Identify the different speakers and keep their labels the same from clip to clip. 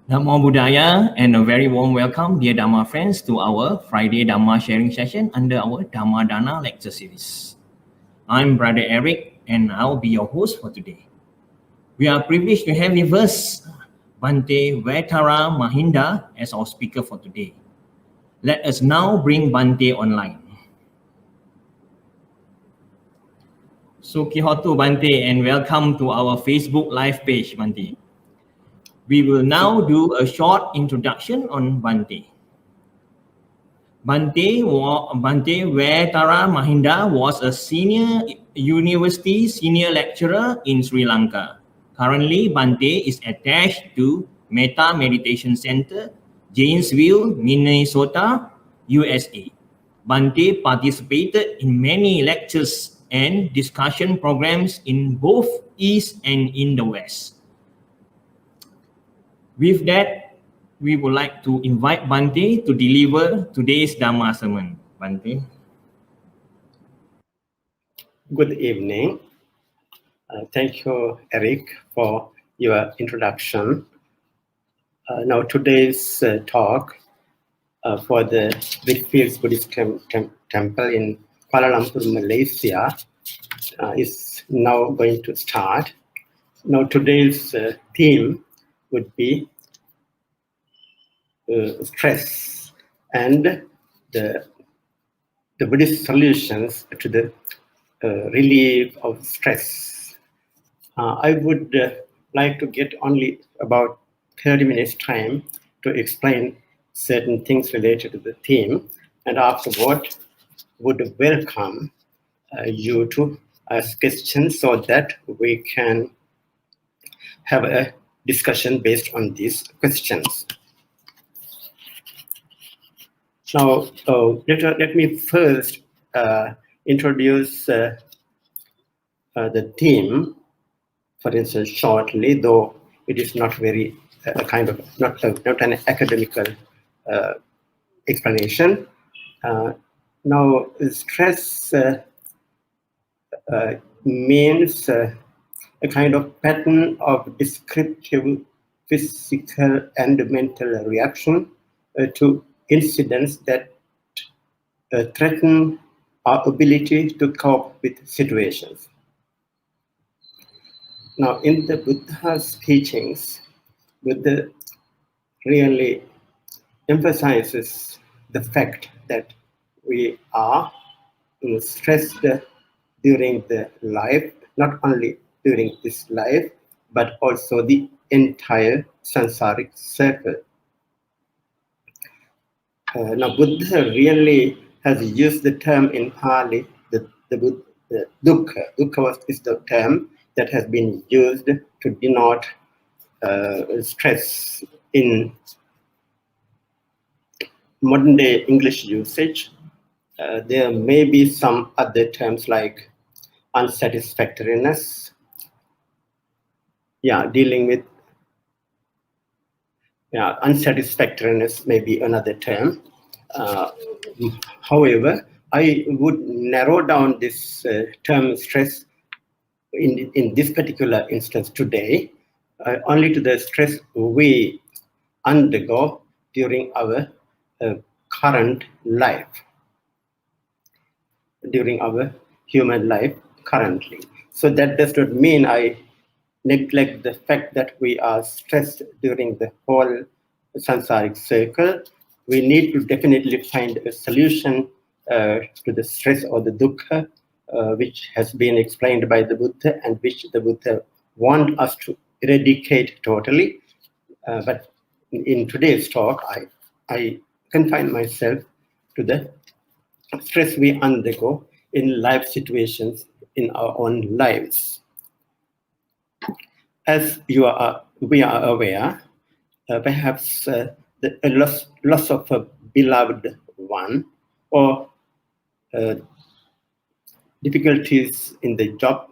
Speaker 1: Namo Buddhaya and a very warm welcome, dear Dhamma friends, to our Friday Dhamma sharing session under our Dhamma Dana lecture series. I'm Brother Eric and I'll be your host for today. We are privileged to have with us Bhante Wetara Mahinda as our speaker for today. Let us now bring Bhante online. Sukihotu Bhante and welcome to our Facebook live page, Bhante. We will now do a short introduction on Bhante. Bhante Wetara Mahinda was a senior university senior lecturer in Sri Lanka. Currently, Bhante is attached to Metta Meditation Center, Janesville, Minnesota, USA. Bhante participated in many lectures and discussion programs in both East and in the West. With that, we would like to invite Bhante to deliver today's Dhamma sermon. Bhante.
Speaker 2: Good evening. Thank you, Eric, for your introduction. Now, today's talk for the Brickfields Buddhist Temple in Kuala Lumpur, Malaysia, is now going to start. Now, today's theme would be stress and the Buddhist solutions to the relief of stress. I would like to get only about 30 minutes time to explain certain things related to the theme, and afterward would welcome you to ask questions so that we can have a discussion based on these questions. Now, let me first introduce the theme, for instance, shortly, though it is not very not an academical explanation. Now, stress means a kind of pattern of descriptive physical and mental reaction to incidents that threaten our ability to cope with situations. Now, in the Buddha's teachings, Buddha really emphasizes the fact that we are stressed during the life, not only during this life, but also the entire samsaric circle. Now, Buddha really has used the term in Pali, the dukkha. Dukkha is the term that has been used to denote stress in modern day English usage. There may be some other terms like unsatisfactoriness. Dealing with unsatisfactoriness may be another term. However, I would narrow down this term stress in this particular instance today only to the stress we undergo during our current life, during our human life currently. So that does not mean I neglect the fact that we are stressed during the whole samsaric circle. We need to definitely find a solution to the stress or the dukkha, which has been explained by the Buddha and which the Buddha wants us to eradicate totally. But in today's talk, I confine myself to the stress we undergo in life situations in our own lives. As we are aware, perhaps the loss of a beloved one, or difficulties in the job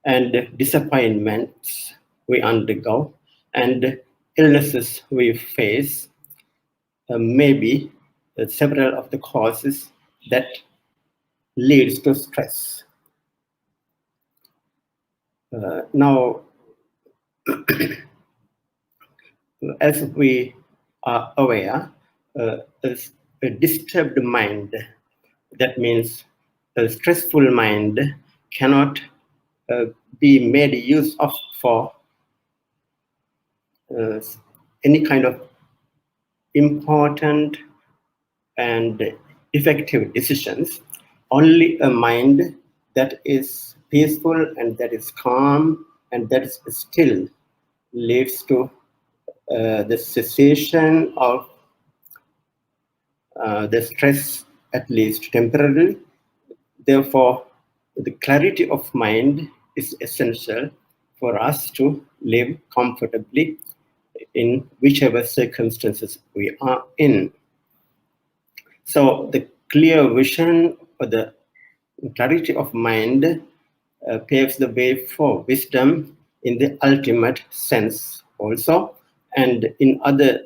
Speaker 2: and disappointments we undergo and illnesses we face may be several of the causes that leads to stress. Now, as we are aware, a disturbed mind, that means a stressful mind, cannot be made use of for uh, any kind of important and effective decisions. Only a mind that is peaceful and that is calm and that is still leads to the cessation of the stress, at least temporarily. Therefore, the clarity of mind is essential for us to live comfortably in whichever circumstances we are in. So the clear vision or the clarity of mind paves the way for wisdom in the ultimate sense also. And in other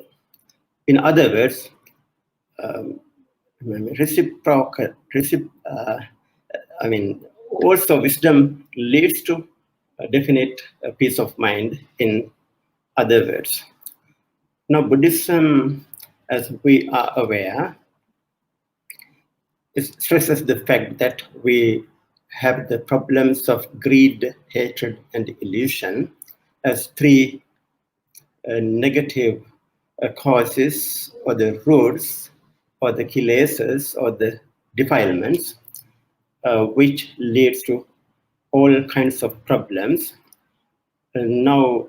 Speaker 2: words, um, reciprocal, I mean, also wisdom leads to a definite peace of mind, in other words. Now, Buddhism, as we are aware, it stresses the fact that we have the problems of greed, hatred, and illusion as three negative causes or the roots or the kilesas or the defilements, which leads to all kinds of problems. And now,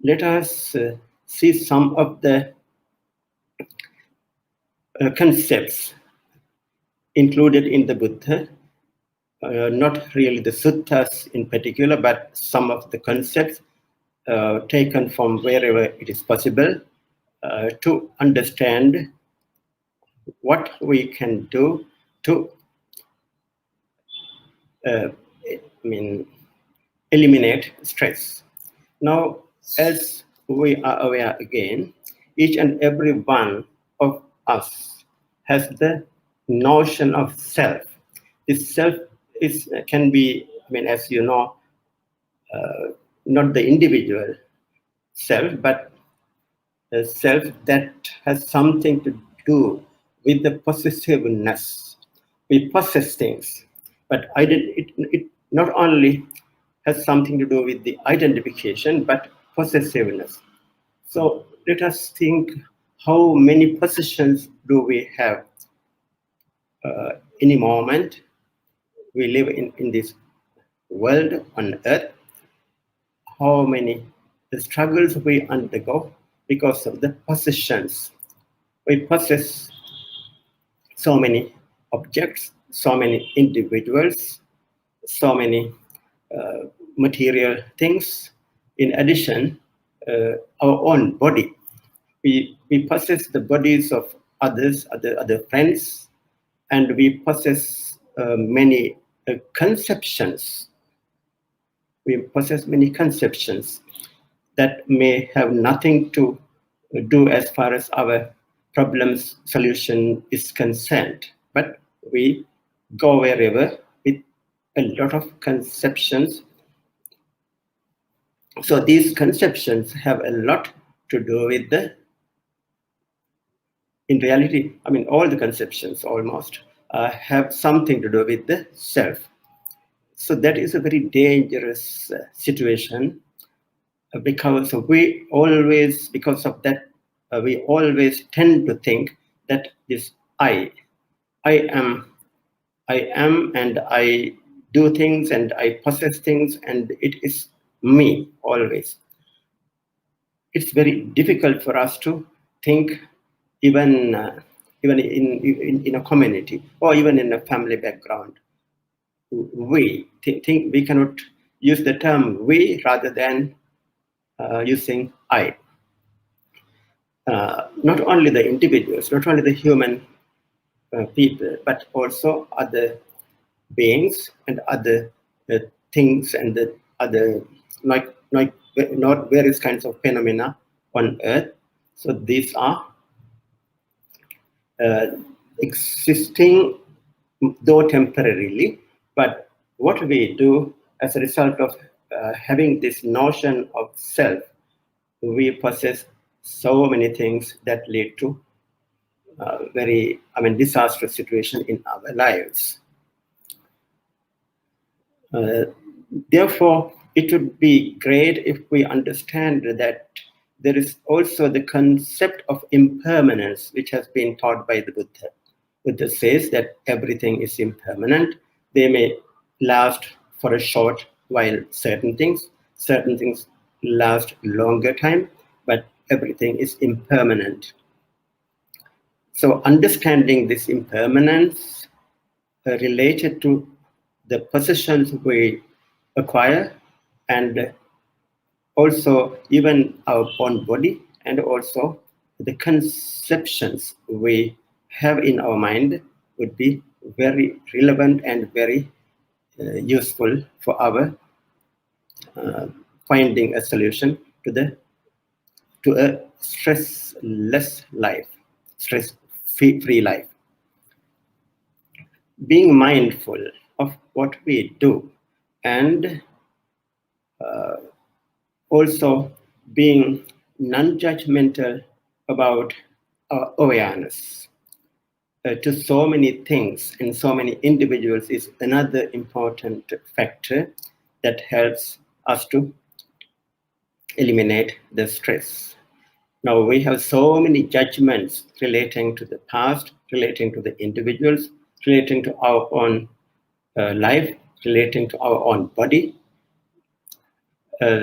Speaker 2: let us see some of the concepts included in the Buddha, not really the suttas in particular, but some of the concepts taken from wherever it is possible to understand what we can do to eliminate stress. Now, as we are aware again, each and every one of us has the notion of self. This self can be, as you know, not the individual self, but a self that has something to do with the possessiveness. We possess things, but it not only has something to do with the identification, but possessiveness. So let us think, how many possessions do we have any moment we live in this world on earth? How many struggles we undergo because of the possessions. We possess so many objects, so many individuals, so many material things. In addition, our own body. We possess the bodies of others, other friends, and we possess many conceptions. We possess many conceptions that may have nothing to do as far as our problems solution is concerned. But we go wherever with a lot of conceptions. So these conceptions have a lot to do with in reality, all the conceptions almost have something to do with the self. So that is a very dangerous situation, because of that, we always tend to think that this I am, and I do things and I possess things and it is me always. It's very difficult for us to think, even in a community or even in a family background. We think we cannot use the term we rather than using I. Not only the individuals, not only the human people, but also other beings and other things and the other not various kinds of phenomena on earth. So these are existing, though temporarily, but what we do as a result of having this notion of self, we possess so many things that lead to disastrous situation in our lives. Therefore, it would be great if we understand that there is also the concept of impermanence, which has been taught by the Buddha. Buddha says that everything is impermanent. They may last for a short while, certain things last longer time, but everything is impermanent. So understanding this impermanence related to the possessions we acquire, and also even our own body, and also the conceptions we have in our mind would be very relevant and very useful for our finding a solution to a stressless life, stress-free life. Being mindful of what we do, and also being non-judgmental about our awareness to so many things and so many individuals is another important factor that helps us to eliminate the stress. Now, we have so many judgments relating to the past, relating to the individuals, relating to our own life, relating to our own body.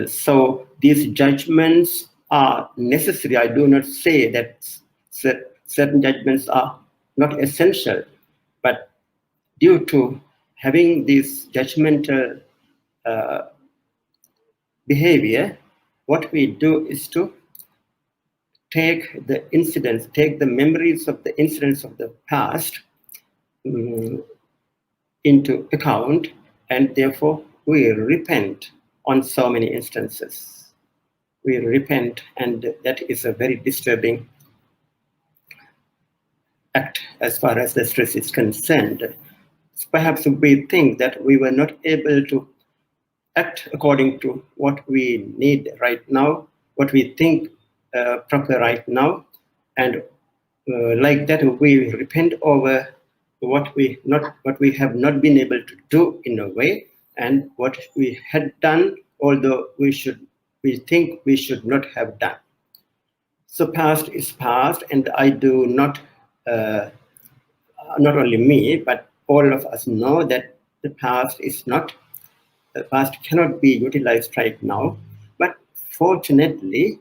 Speaker 2: So these judgments are necessary. I do not say that certain judgments are not essential, but due to having this judgmental behavior, what we do is to take the memories of the incidents of the past into account, and therefore we repent on so many instances. We repent, and that is a very disturbing act as far as the stress is concerned. Perhaps we think that we were not able to act according to what we need right now, what we think proper right now, and like that we repent over what we have not been able to do in a way, and what we had done, although we think we should not have done. So past is past, and I do not not only me, but all of us know that the past cannot be utilized right now. But fortunately,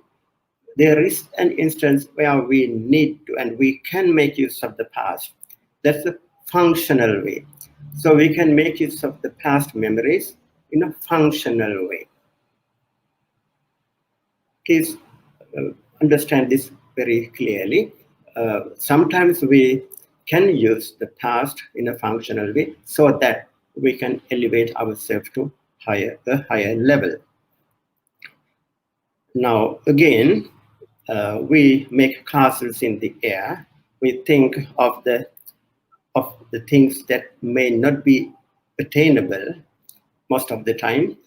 Speaker 2: there is an instance where we need to, and we can make use of the past. That's the functional way. So we can make use of the past memories in a functional way. Please understand this very clearly. Sometimes we can use the past in a functional way so that we can elevate ourselves to a higher level. Now, again, we make castles in the air. We think of the things that may not be attainable most of the time,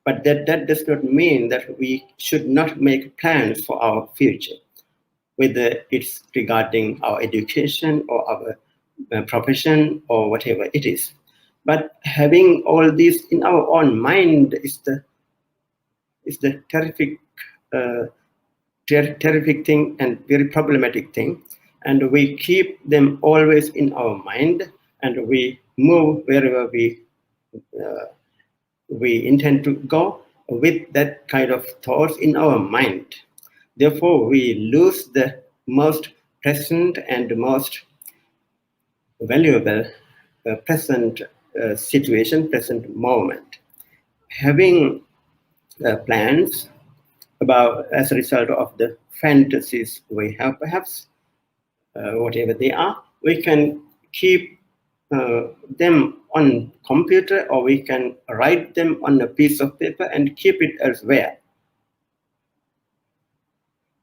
Speaker 2: but that does not mean that we should not make plans for our future, whether it's regarding our education or our profession or whatever it is. But having all this in our own mind is the terrific thing and very problematic thing, and we keep them always in our mind, and we move wherever we intend to go with that kind of thoughts in our mind. Therefore, we lose the most present and most valuable present situation, present moment. Having plans as a result of the fantasies we have, perhaps, whatever they are, we can keep them on computer, or we can write them on a piece of paper and keep it elsewhere.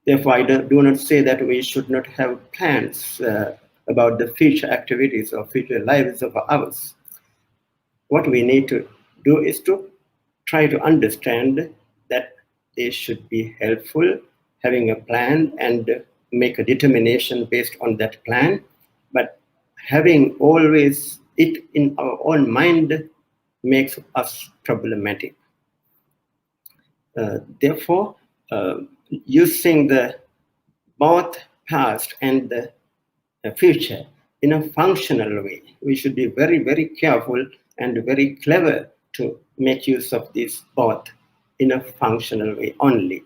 Speaker 2: Therefore, I do not say that we should not have plans about the future activities or future lives of ours. What we need to do is to try to understand that they should be helpful having a plan and make a determination based on that plan, but having always it in our own mind makes us problematic. Therefore, using the both past and the future in a functional way, we should be very, very careful and very clever to make use of this both in a functional way only.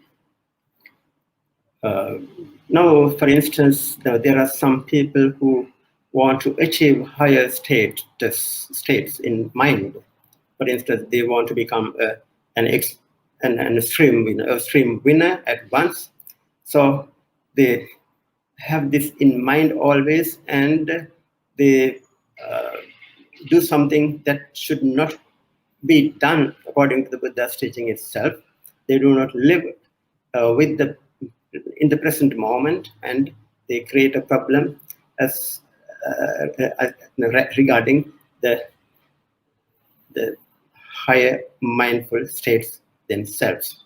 Speaker 2: Now, for instance, there are some people who want to achieve higher states in mind. For instance, they want to become an extreme winner at once. So they have this in mind always, and they do something that should not be done according to the Buddha's teaching itself. They do not live with the in the present moment, and they create a problem as regarding the higher mindful states themselves.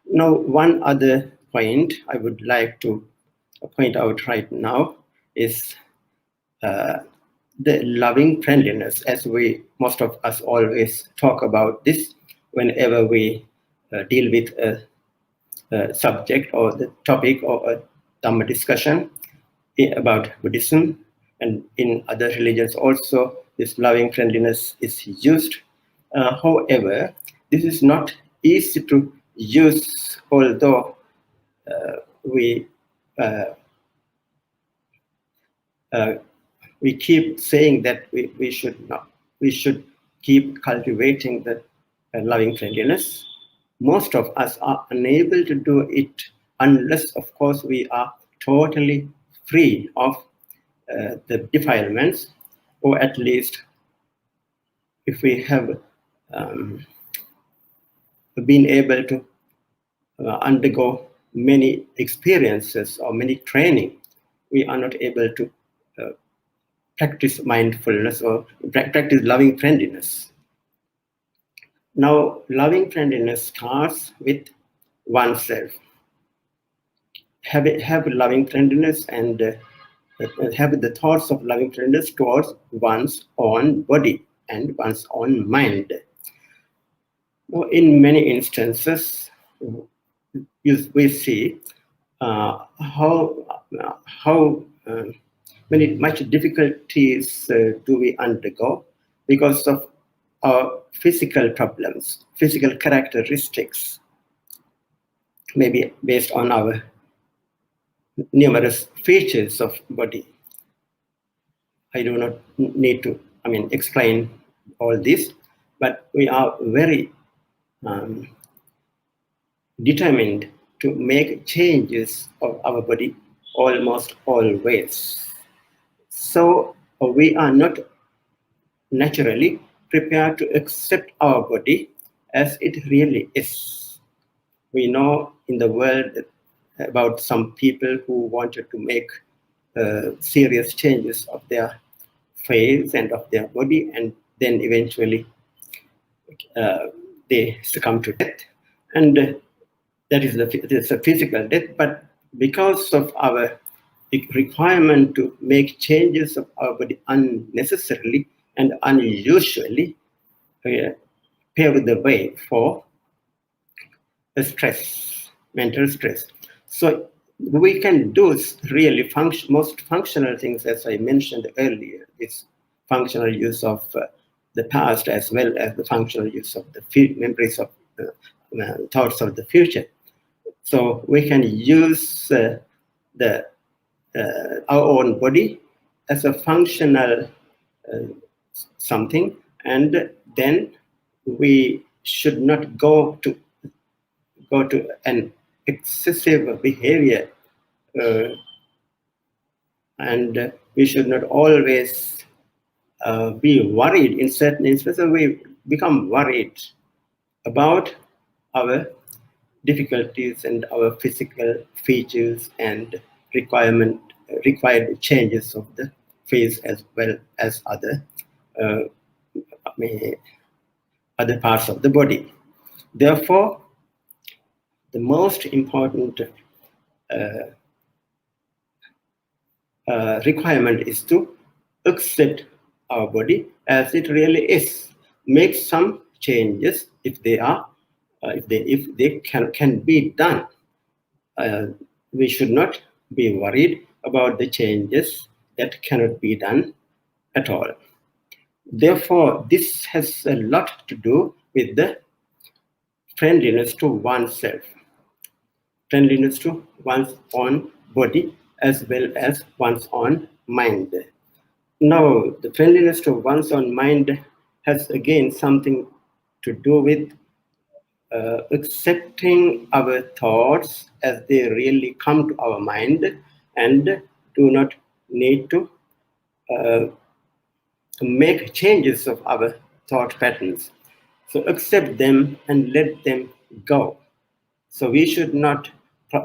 Speaker 2: Now, one other point I would like to point out right now is the loving friendliness, as most of us always talk about this whenever we deal with a subject or the topic or a Dhamma discussion about Buddhism, and in other religions also this loving friendliness is used. However, this is not easy to use, although we keep saying that we should keep cultivating the loving friendliness. Most of us are unable to do it unless, of course, we are totally free of the defilements, or at least if we have been able to undergo many experiences or many training, we are not able to practice mindfulness or practice loving friendliness. Now, loving friendliness starts with oneself. Have loving friendliness and have the thoughts of loving friendliness towards one's own body and one's own mind. Now, in many instances, we see how much difficulties do we undergo because of our physical problems, physical characteristics, maybe based on our numerous features of body. I do not need to, explain all this, but we are very determined to make changes of our body almost always. So we are not naturally prepared to accept our body as it really is. We know in the world about some people who wanted to make serious changes of their face and of their body, and then eventually they succumb to death. And that is a physical death, but because of our requirement to make changes of our body unnecessarily and unusually, pave the way for stress, mental stress. So we can do really most functional things, as I mentioned earlier. It's functional use of the past as well as the functional use of the memories of thoughts of the future. So we can use our own body as a functional something, and then we should not go to an excessive behavior, and we should not always be worried. In certain instances, we become worried about our difficulties and our physical features and required changes of the face as well as other parts of the body. Therefore, the most important requirement is to accept our body as it really is. Make some changes if they are, if they can be done. We should not be worried about the changes that cannot be done at all. Therefore, this has a lot to do with the friendliness to oneself, friendliness to one's own body as well as one's own mind. Now, the friendliness to one's own mind has again something to do with accepting our thoughts as they really come to our mind and do not need to uh, make changes of our thought patterns. So accept them and let them go. So we should not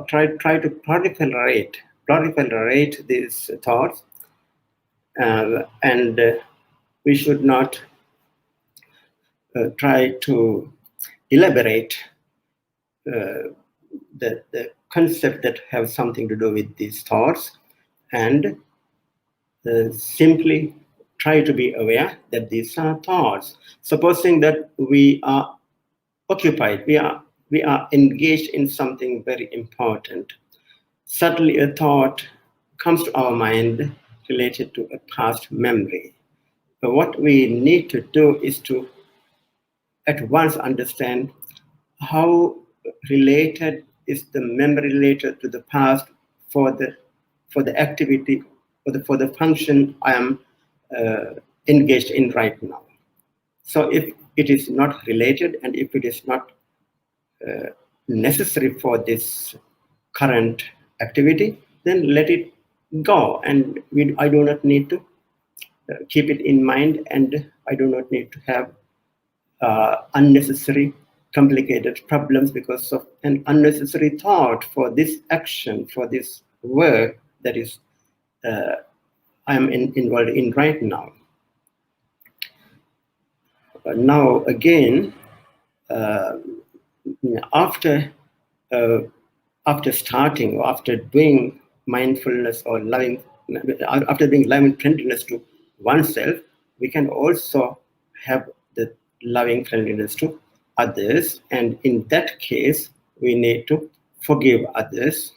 Speaker 2: try to proliferate these thoughts, and we should not try to elaborate the concept that have something to do with these thoughts, and simply try to be aware that these are thoughts. Supposing that we are occupied, we are engaged in something very important. Suddenly a thought comes to our mind related to a past memory. But what we need to do is to at once understand how related is the memory related to the past for the activity for the function I am engaged in right now. So if it is not related and if it is not necessary for this current activity, then let it go, and I do not need to keep it in mind, and I do not need to have unnecessary complicated problems because of an unnecessary thought for this action, for this work that is I am involved in right now. Now again, after starting or after doing mindfulness or loving, after doing loving friendliness to oneself, we can also have the loving friendliness to others. And in that case, we need to forgive others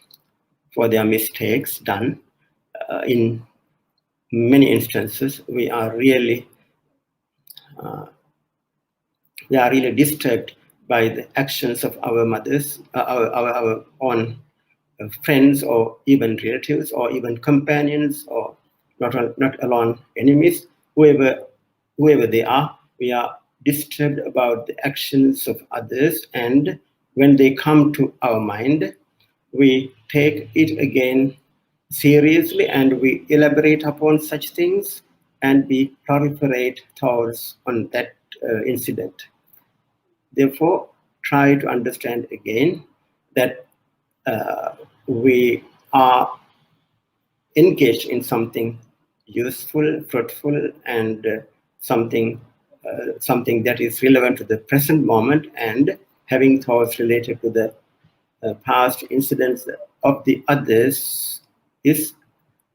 Speaker 2: for their mistakes done. In many instances, we are really disturbed by the actions of our mothers, our own friends, or even relatives, or even companions, or not alone enemies, whoever they are. We are disturbed about the actions of others, and when they come to our mind, we take it again seriously and we elaborate upon such things and we proliferate thoughts on that incident. Therefore, try to understand again that we are engaged in something useful, fruitful, and something that is relevant to the present moment, and having thoughts related to the past incidents of the others is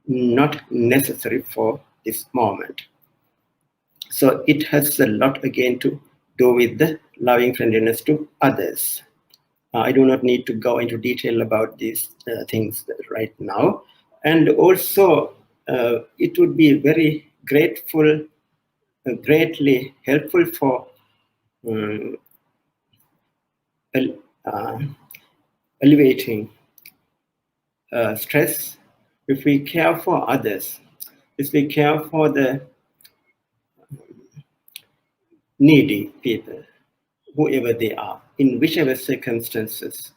Speaker 2: not necessary for this moment. So it has a lot again to do with the loving friendliness to others. I do not need to go into detail about these things right now. And also, it would be very greatly helpful for alleviating stress if we care for others, if we care for the needy people, whoever they are, in whichever circumstances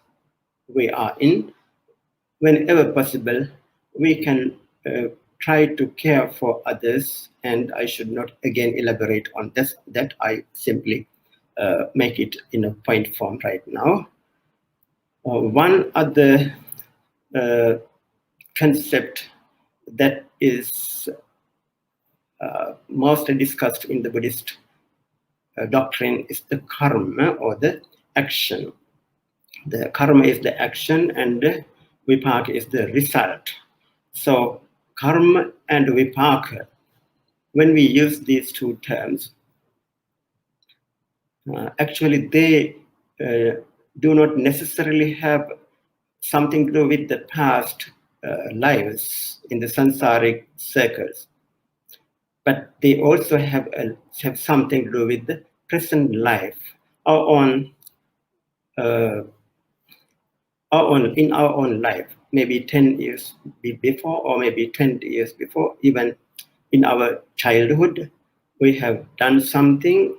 Speaker 2: we are in. Whenever possible, we can try to care for others, and I should not again elaborate on this, that I simply make it in a point form right now. One other concept that is mostly discussed in the Buddhist doctrine is the karma, or the action. The karma is the action and vipaka is the result. So karma and vipaka, when we use these two terms, actually they do not necessarily have something to do with the past lives in the samsaric circles, but they also have something to do with the present life, our own, uh, in our own life, maybe 10 years before, or maybe 20 years before, even in our childhood, we have done something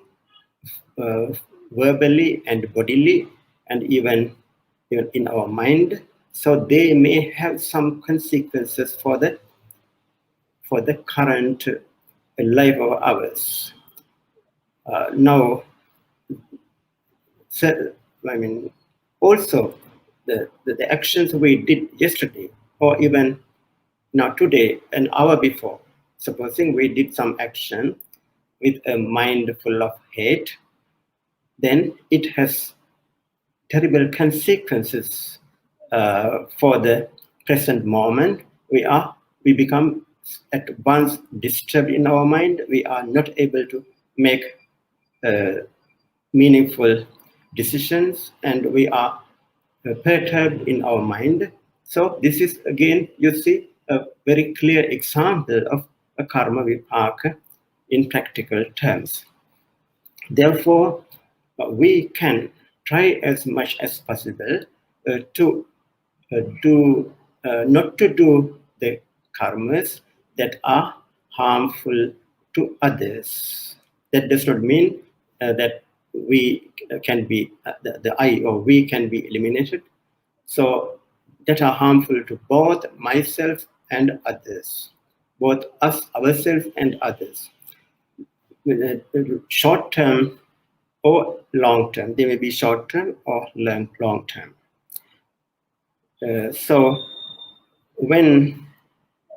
Speaker 2: uh, verbally and bodily, and even in our mind. So they may have some consequences for the current life of ours. Now, so, I mean, also the actions we did yesterday, or even now today, an hour before, supposing we did some action with a mind full of hate, then it has terrible consequences for the present moment. We become at once disturbed in our mind. We are not able to make meaningful decisions, and we are perturbed in our mind. So this is again, you see, a very clear example of a karma vipaka in practical terms. Therefore, we can try as much as possible to do not to do the karmas that are harmful to others. That does not mean that we can be the I or we can be eliminated. So that are harmful to both myself and others, both us, ourselves, and others. Short term or long term. They may be short term or long term. So when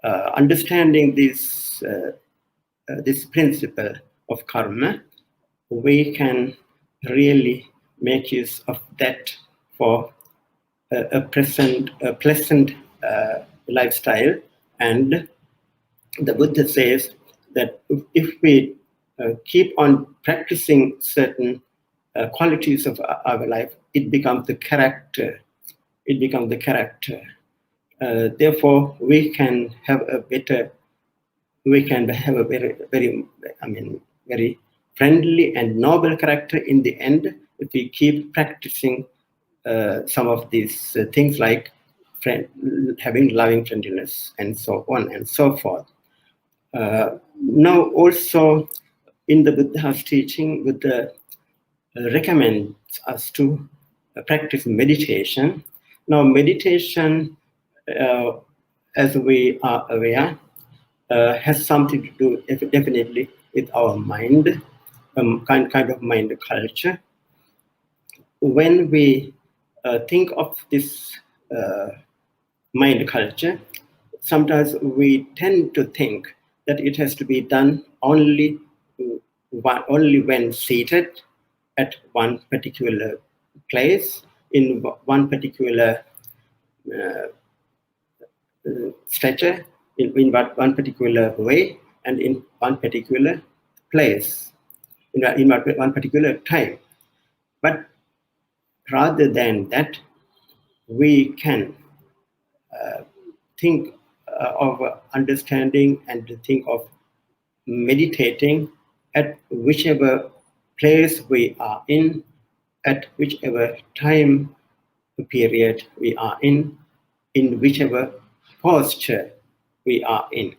Speaker 2: understanding this principle of karma, we can really make use of that for a pleasant lifestyle. And the Buddha says that if we keep on practicing certain qualities of our life, it becomes the character. It becomes the character. Therefore, we can have a very, very friendly and noble character in the end if we keep practicing some of these things like having loving friendliness and so on and so forth. Now, also in the Buddha's teaching, Buddha recommends us to practice meditation. Now, meditation, as we are aware, has something to do definitely with our mind, kind of mind culture. When we think of this mind culture, sometimes we tend to think that it has to be done only when seated at one particular place, in one particular stature, in one particular way, and in one particular place, in one particular time. But rather than that, we can think of understanding and think of meditating at whichever place we are in, at whichever time period we are in whichever posture we are in.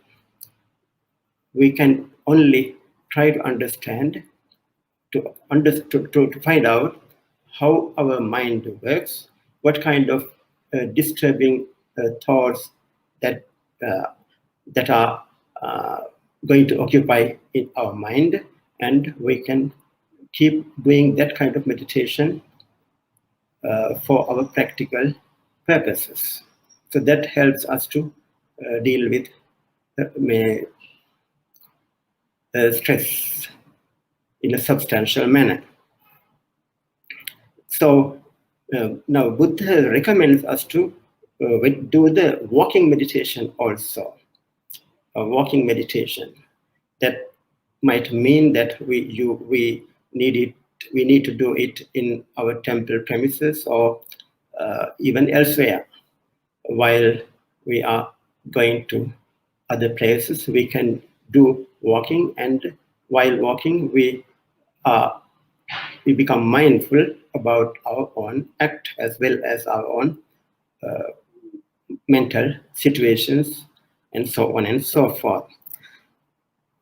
Speaker 2: We can only try to understand, to find out how our mind works, what kind of disturbing thoughts that that are going to occupy in our mind, and we can keep doing that kind of meditation for our practical purposes. So that helps us to deal with stress in a substantial manner. So Now, Buddha recommends us to do the walking meditation also. Walking meditation that might mean that we need to do it in our temple premises or even elsewhere. While we are going to other places, we can do walking, and while walking, we become mindful about our own act as well as our own mental situations, and so on and so forth.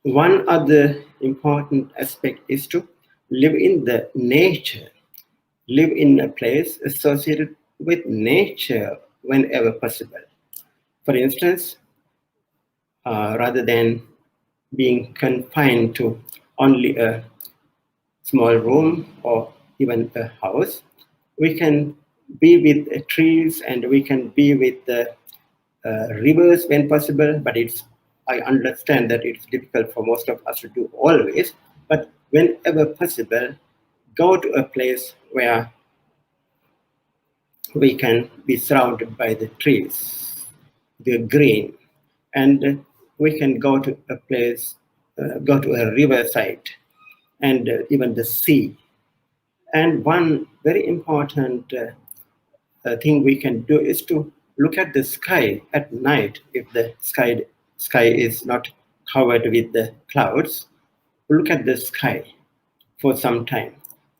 Speaker 2: One other important aspect is to live in the nature, live in a place associated with nature whenever possible. For instance, rather than being confined to only a small room or even a house, we can be with trees and we can be with the rivers when possible, but I understand that it's difficult for most of us to do always, but whenever possible, go to a place where we can be surrounded by the trees, the green, and we can go to a place, go to a riverside, and even the sea. And one very important thing we can do is to look at the sky at night. If the sky is not covered with the clouds, look at the sky for some time.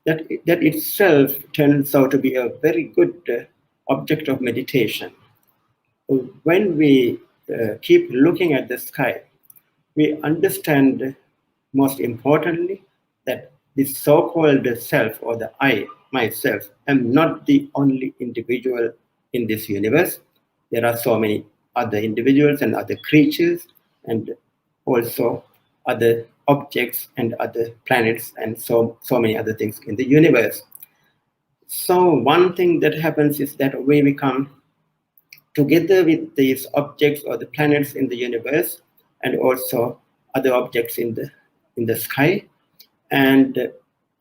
Speaker 2: That itself turns out to be a very good object of meditation. When we keep looking at the sky, we understand, most importantly, that the so-called self or the I, myself, am not the only individual in this universe. There are so many other individuals and other creatures, and also other objects and other planets, and so many other things in the universe. So one thing that happens is that we become together with these objects or the planets in the universe, and also other objects in the sky. And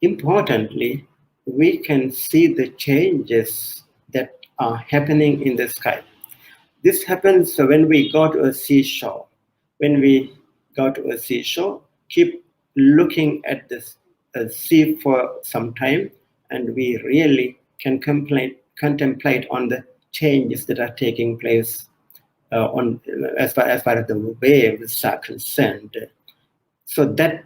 Speaker 2: importantly, we can see the changes that are happening in the sky. This happens when we go to a seashore. When we go to a seashore, keep looking at this sea for some time, and we really can contemplate on the changes that are taking place on as far as the waves are concerned. So that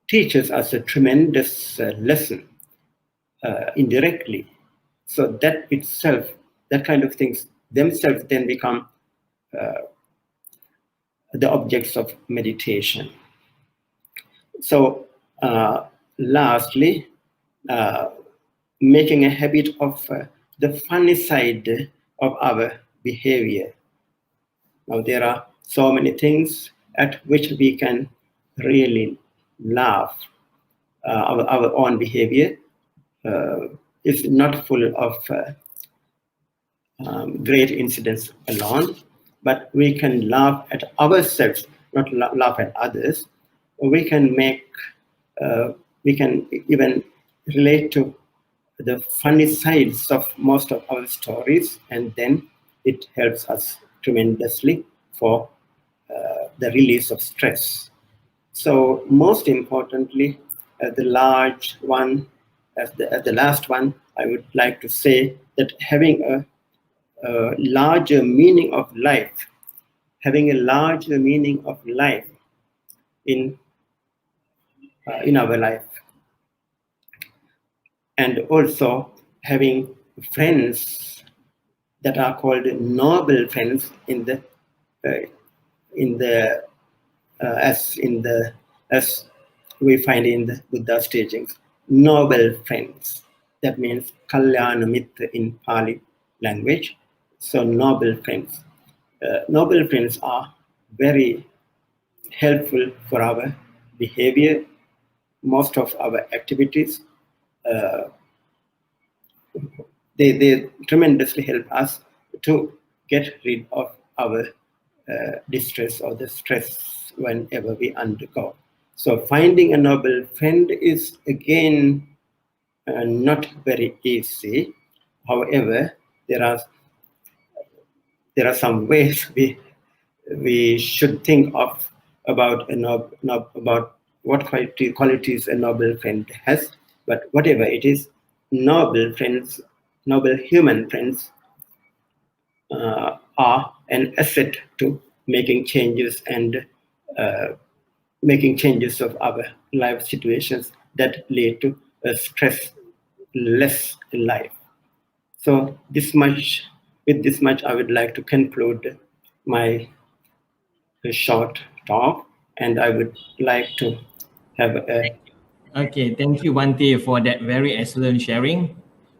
Speaker 2: teaches us a tremendous lesson indirectly. So that itself, that kind of things themselves then become the objects of meditation. So, lastly, uh, making a habit of the funny side of our behavior. Now, there are so many things at which we can really laugh. Our own behavior is not full of great incidents alone, but we can laugh at ourselves, not laugh at others. We can we can even relate to the funny sides of most of our stories, and then it helps us tremendously for the release of stress. So most importantly, the large one, as the last one, I would like to say that having a larger meaning of life, having a larger meaning of life in our life, and also having friends that are called noble friends uh, in the as we find in the Buddha's teachings, noble friends. That means kalyana mitra in Pali language. So noble friends. Noble friends are very helpful for our behavior, most of our activities. Uh, they tremendously help us to get rid of our distress or the stress whenever we undergo. So finding a noble friend is again not very easy, However, there are some ways we should think of about about what qualities a noble friend has. But whatever it is, noble friends, noble human friends are an asset to making changes and uh, making changes of our life situations that lead to a stress less life. So with this much, I would like to conclude my short talk, and I would like to have a
Speaker 1: Okay, thank you, Bhante, for that very excellent sharing.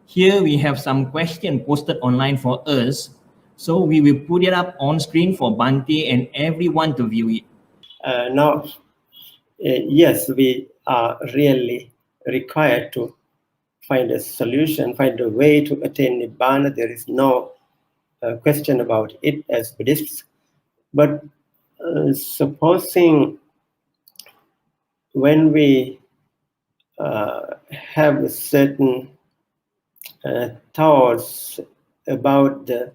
Speaker 1: Here we have some question posted online for us. So we will put it up on screen for Bhante and everyone to view it.
Speaker 2: now. Yes, we are really required to find a solution, find a way to attain nibbana. There is no question about it as Buddhists. But supposing when we have certain thoughts about the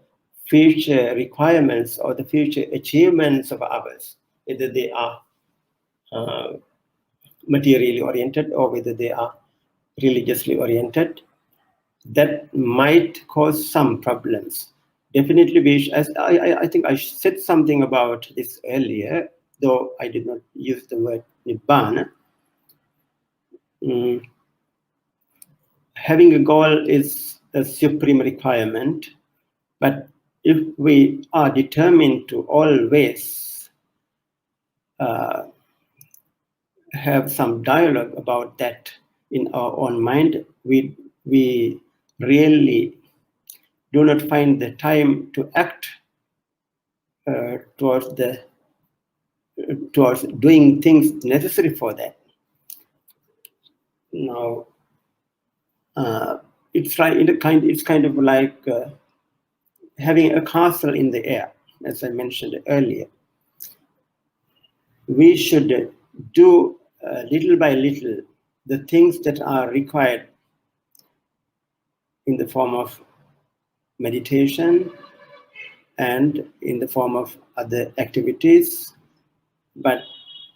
Speaker 2: future requirements or the future achievements of ours, whether they are uh, materially oriented or whether they are religiously oriented, that might cause some problems. Definitely, as I think I said something about this earlier, though I did not use the word nibbana. Mm, having a goal is a supreme requirement, but if we are determined to always uh, have some dialogue about that in our own mind, we really do not find the time to act towards doing things necessary for that. Now, it's kind of like having a castle in the air, as I mentioned earlier. We should do little by little the things that are required in the form of meditation and in the form of other activities, but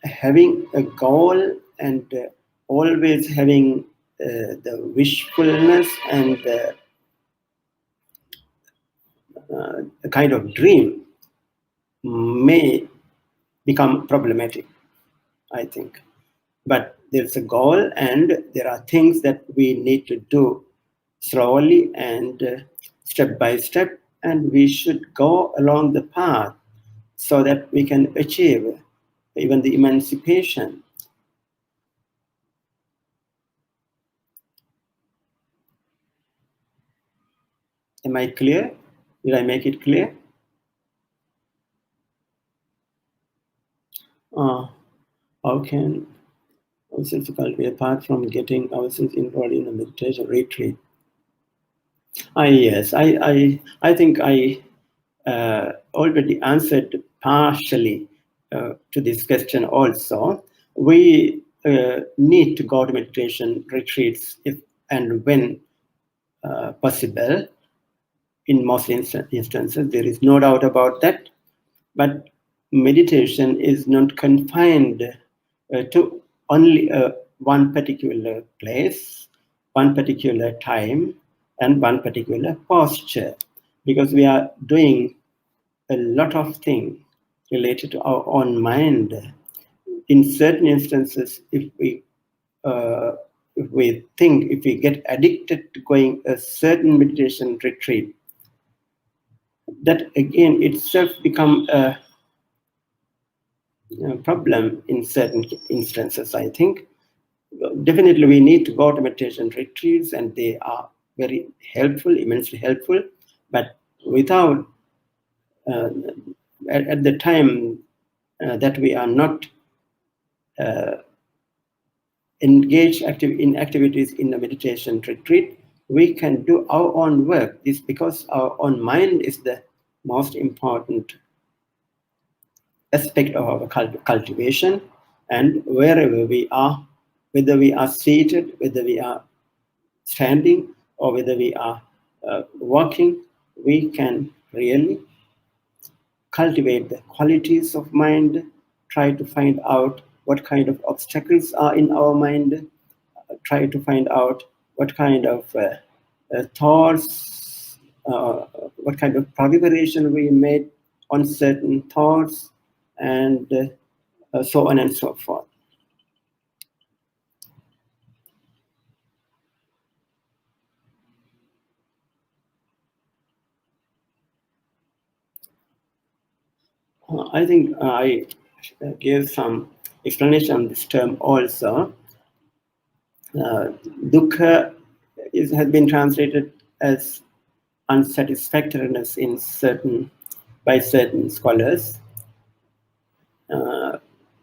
Speaker 2: having a goal and always having the wishfulness and a kind of dream may become problematic, I think. But there's a goal, and there are things that we need to do slowly and step by step, and we should go along the path so that we can achieve even the emancipation. Am I clear? Did I make it clear? How can ourselves cultivate apart from getting ourselves involved in a meditation retreat? Yes, I think I already answered partially to this question also. We need to go to meditation retreats if and when possible. In most instances, there is no doubt about that. But meditation is not confined to only one particular place, one particular time, and one particular posture, because we are doing a lot of things related to our own mind. In certain instances, if we get addicted to going a certain meditation retreat, that again itself become a problem in certain instances, I think. Definitely, we need to go to meditation retreats, and they are very helpful, immensely helpful. But without, uh, at the time that we are not engaged in activities in a meditation retreat, we can do our own work. This because our own mind is the most important aspect of our cultivation, and wherever we are, whether we are seated, whether we are standing, or whether we are working, we can really cultivate the qualities of mind, try to find out what kind of obstacles are in our mind, try to find out what kind of thoughts, what kind of proliferation we made on certain thoughts, and so on and so forth. I think I gave some explanation on this term also. Dukkha has been translated as unsatisfactoriness in by certain scholars,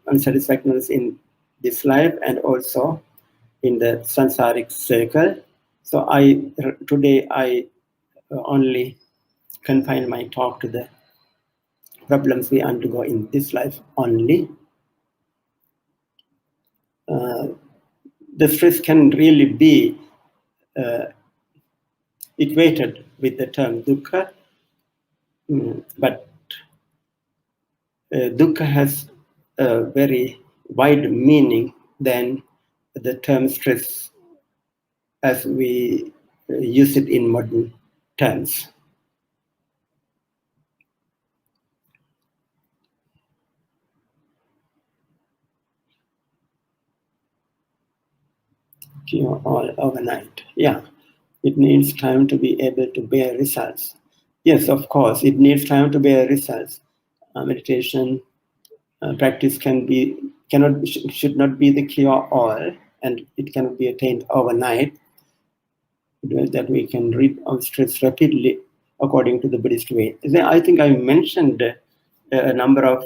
Speaker 2: unsatisfactoriness in this life and also in the sansaric circle. So today I only confine my talk to the problems we undergo in this life only. The stress can really be equated with the term dukkha, but dukkha has a very wide meaning than the term stress as we use it in modern terms. All overnight. Yeah, it needs time to be able to bear results. Yes, of course, it needs time to bear results. Meditation practice should not be the cure all, and it cannot be attained overnight. That we can rid of stress rapidly, according to the Buddhist way. I think I mentioned a number of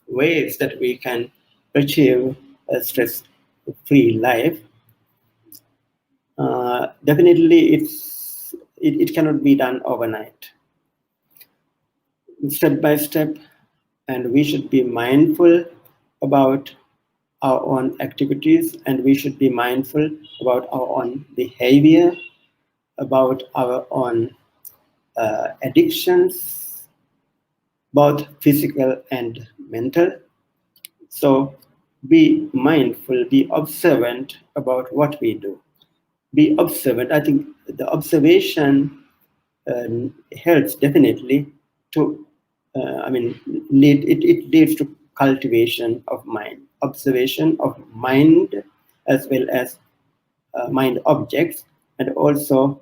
Speaker 2: ways that we can achieve a stress-free life. Definitely, it cannot be done overnight. Step by step, and we should be mindful about our own activities, and we should be mindful about our own behavior, about our own addictions, both physical and mental. So be mindful, be observant about what we do. Be observant. I think the observation helps definitely to, it leads to cultivation of mind, observation of mind as well as mind objects, and also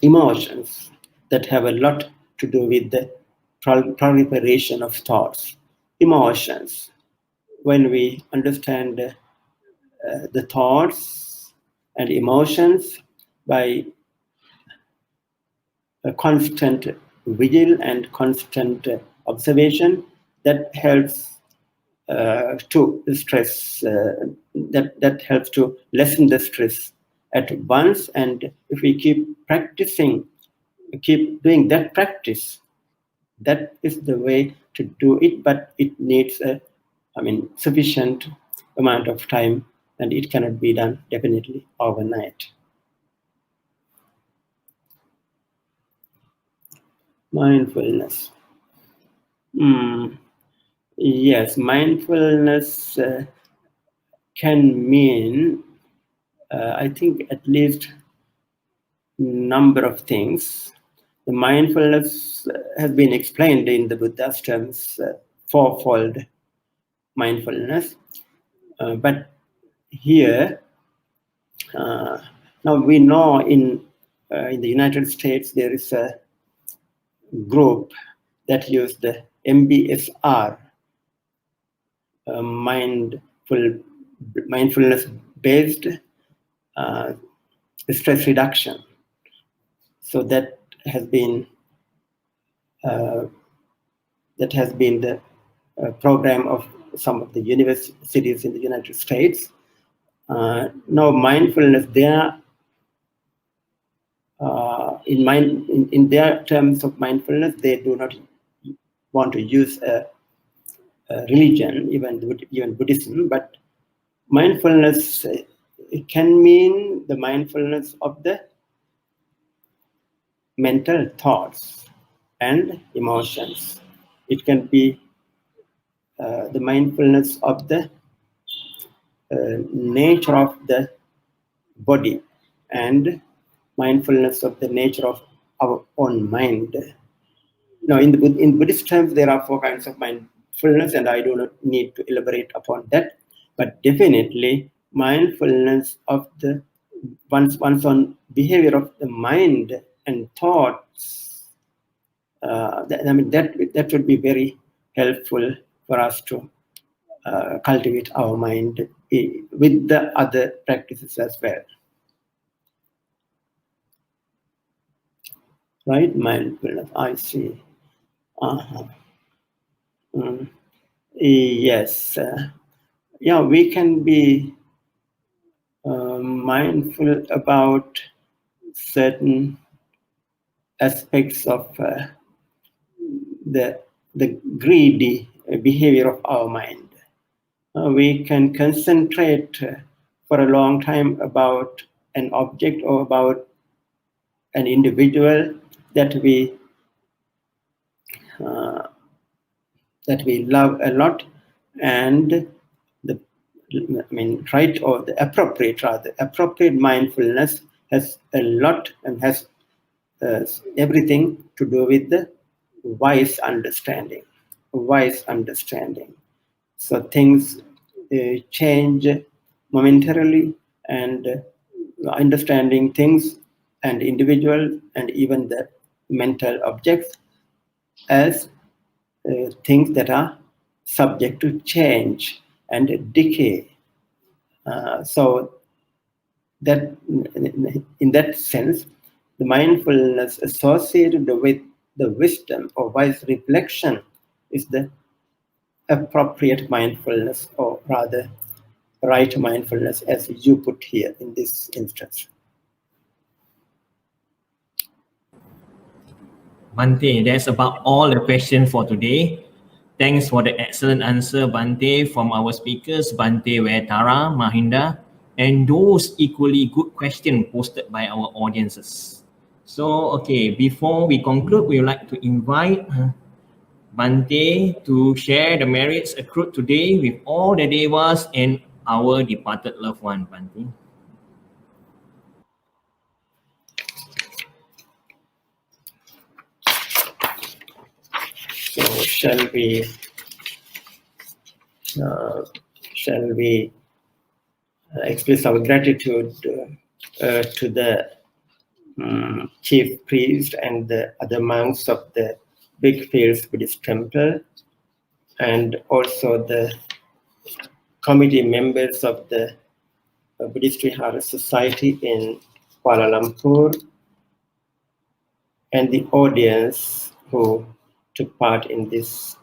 Speaker 2: emotions that have a lot to do with the proliferation of thoughts. Emotions. When we understand the thoughts and emotions by a constant vigil and constant observation, that helps to stress, that helps to lessen the stress at once. And if we keep doing that practice, that is the way to do it, but it needs sufficient amount of time, and it cannot be done definitely overnight. Mindfulness. Yes, mindfulness can mean, I think, at least number of things. The mindfulness has been explained in the Buddha's terms, fourfold mindfulness. But here, now we know in the United States there is a group that use the MBSR, mindfulness-based stress reduction. So that has been the program of some of the universities in the United States. Now, mindfulness there, in their terms of mindfulness, they do not want to use a religion, even Buddhism, but mindfulness it can mean the mindfulness of the mental thoughts and emotions. It can be the mindfulness of the nature of the body and mindfulness of the nature of our own mind. Now, in Buddhist terms, there are four kinds of mindfulness, and I do not need to elaborate upon that. But definitely, mindfulness of the one's on behavior of the mind and thoughts. That would be very helpful for us to cultivate our mind with the other practices as well. Right? Mindfulness, I see. Uh-huh. Yes. Yeah, we can be mindful about certain aspects of the greedy behavior of our mind. We can concentrate for a long time about an object or about an individual that we love a lot, and the appropriate mindfulness has a lot and has everything to do with the wise understanding. So things change momentarily, and understanding things and individual and even the mental objects as things that are subject to change and decay. So that, in that sense, the mindfulness associated with the wisdom or wise reflection is the appropriate mindfulness, or rather right mindfulness, as you put here in this instance.
Speaker 1: Bhante, that's about all the questions for today. Thanks for the excellent answer, Bhante, from our speakers, Bhante Wetara Mahinda, and those equally good questions posted by our audiences. So, okay, before we conclude, we would like to invite Bhante to share the merits accrued today with all the devas and our departed loved one, Bhante.
Speaker 2: So shall we express our gratitude to the chief priest and the other monks of the Big Fields Buddhist Temple, and also the committee members of the Buddhist Vihara Society in Kuala Lumpur, and the audience who took part in this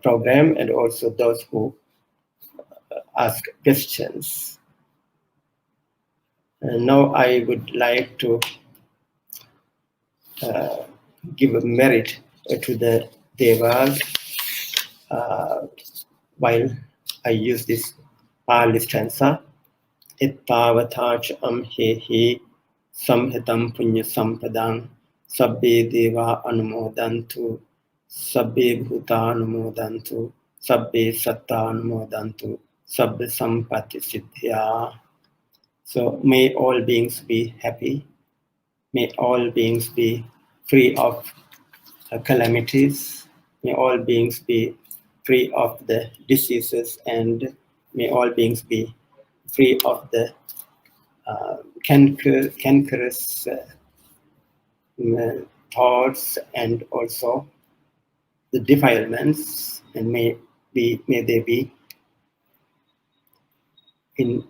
Speaker 2: program, and also those who asked questions. And now I would like to give a merit to the devas while I use this Pali stanza. Ittavatacha amhehi samhitam punya sampadang sabbe deva anumodantu sabbe bhuta anumodantu sabbe satta anumodantu sabbe sampati siddhya. So may all beings be happy. May all beings be free of calamities. May all beings be free of the diseases, and may all beings be free of the cankerous thoughts and also the defilements, and may they be in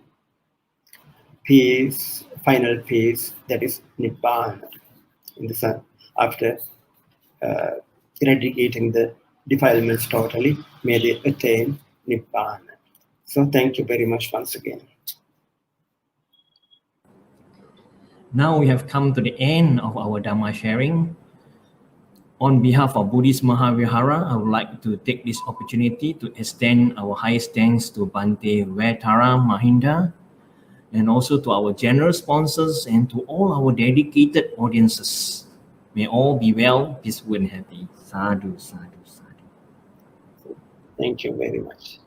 Speaker 2: peace, final peace, that is Nibbana, in the sun, after eradicating the defilements totally, may they attain Nibbana. So thank you very much once again.
Speaker 1: Now we have come to the end of our Dhamma sharing. On behalf of Buddhist Mahavihara, I would like to take this opportunity to extend our highest thanks to Bhante Wetara Mahinda, and also to our generous sponsors and to all our dedicated audiences. May all be well, peaceful, and happy. Sadhu, sadhu, sadhu.
Speaker 2: Thank you very much.